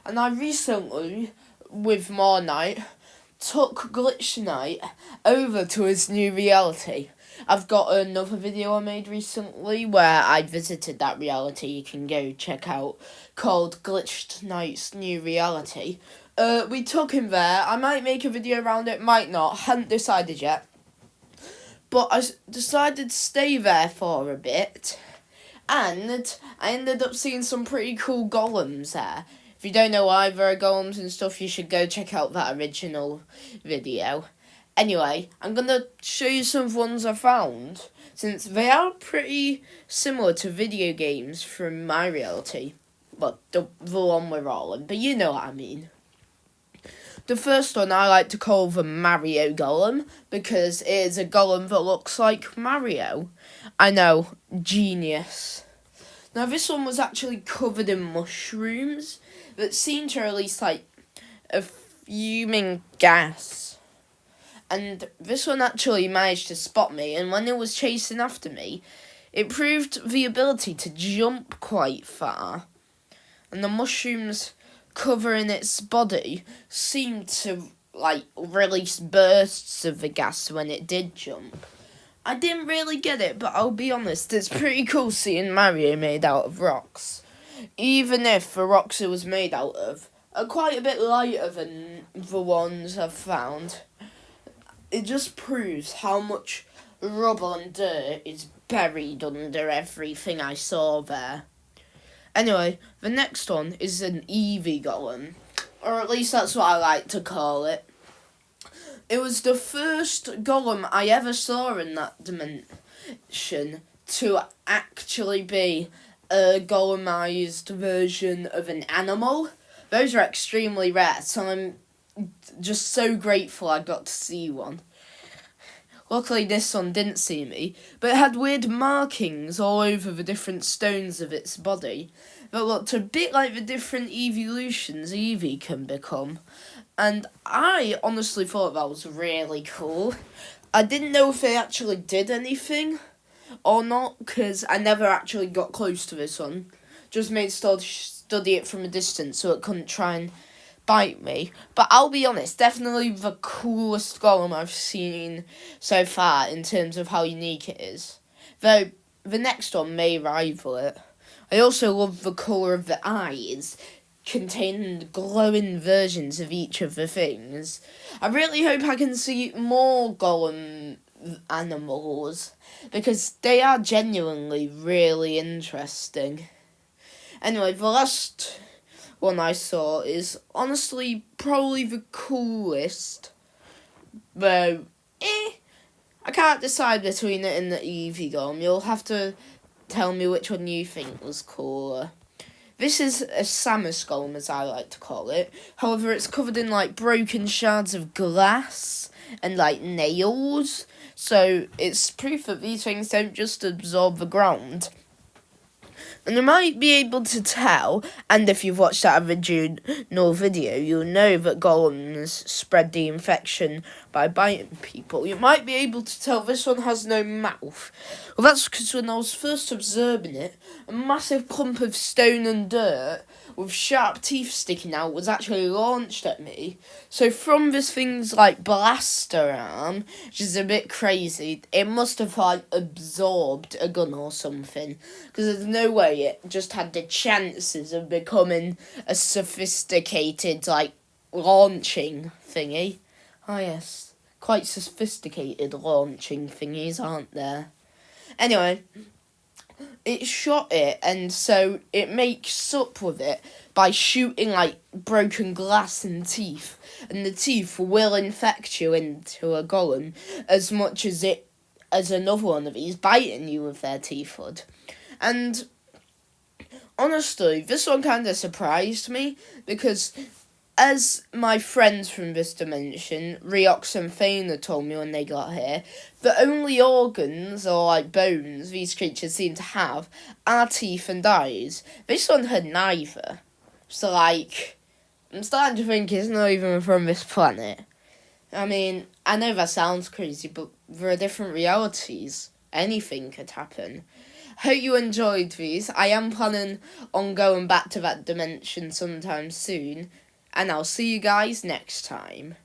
and I recently, with More Night, took Glitch Night over to his new reality. I've got another video I made recently where I visited that reality you can go check out, called Glitched Night's New Reality. We took him there. I might make a video around it, might not, hadn't decided yet. But I decided to stay there for a bit, and I ended up seeing some pretty cool golems there. If you don't know either golems and stuff, you should go check out that original video. Anyway, I'm going to show you some of the ones I found, since they are pretty similar to video games from my reality. Well, the one we're all in, but you know what I mean. The first one I like to call the Mario Golem, because it is a golem that looks like Mario. I know, genius. Now this one was actually covered in mushrooms that seemed to release like a fuming gas. And this one actually managed to spot me, and when it was chasing after me, it proved the ability to jump quite far. And the mushrooms covering its body seemed to release bursts of the gas when it did jump. I didn't really get it, but I'll be honest, it's pretty cool seeing Mario made out of rocks. Even if the rocks it was made out of are quite a bit lighter than the ones I've found. It just proves how much rubble and dirt is buried under everything I saw there. Anyway, the next one is an Eevee golem, or at least that's what I like to call it. It was the first golem I ever saw in that dimension to actually be a golemized version of an animal. Those are extremely rare, so I'm just so grateful I got to see one. Luckily this one didn't see me, but it had weird markings all over the different stones of its body that looked a bit like the different evolutions Eevee can become. And I honestly thought that was really cool. I didn't know if they actually did anything or not, because I never actually got close to this one. Just made study it from a distance so it couldn't try and bite me. But I'll be honest, definitely the coolest golem I've seen so far in terms of how unique it is. Though the next one may rival it. I also love the colour of the eyes, containing glowing versions of each of the things. I really hope I can see more golem animals, because they are genuinely really interesting. Anyway, the last one I saw is honestly probably the coolest, though I can't decide between it and the Eevee golem. You'll have to tell me which one you think was cooler. This is a Samus golem, as I like to call it. However, it's covered in broken shards of glass and nails, so it's proof that these things don't just absorb the ground. And you might be able to tell, and if you've watched that original video, you'll know that golems spread the infection by biting people. You might be able to tell this one has no mouth. Well, that's because when I was first observing it, a massive clump of stone and dirt with sharp teeth sticking out was actually launched at me. So from this thing's blaster arm, which is a bit crazy, it must have absorbed a gun or something, because there's no way it just had the chances of becoming a sophisticated launching thingy. Oh yes, quite sophisticated launching thingies, aren't there? Anyway, it shot it, and so it makes up with it by shooting broken glass and teeth, and the teeth will infect you into a golem as much as another one of these biting you with their teeth would. And honestly, this one kind of surprised me, because as my friends from this dimension, Riox and Faina, told me when they got here, the only organs or bones these creatures seem to have are teeth and eyes. This one had neither. So I'm starting to think it's not even from this planet. I mean, I know that sounds crazy, but there are different realities. Anything could happen. hope you enjoyed these. I am planning on going back to that dimension sometime soon, and I'll see you guys next time.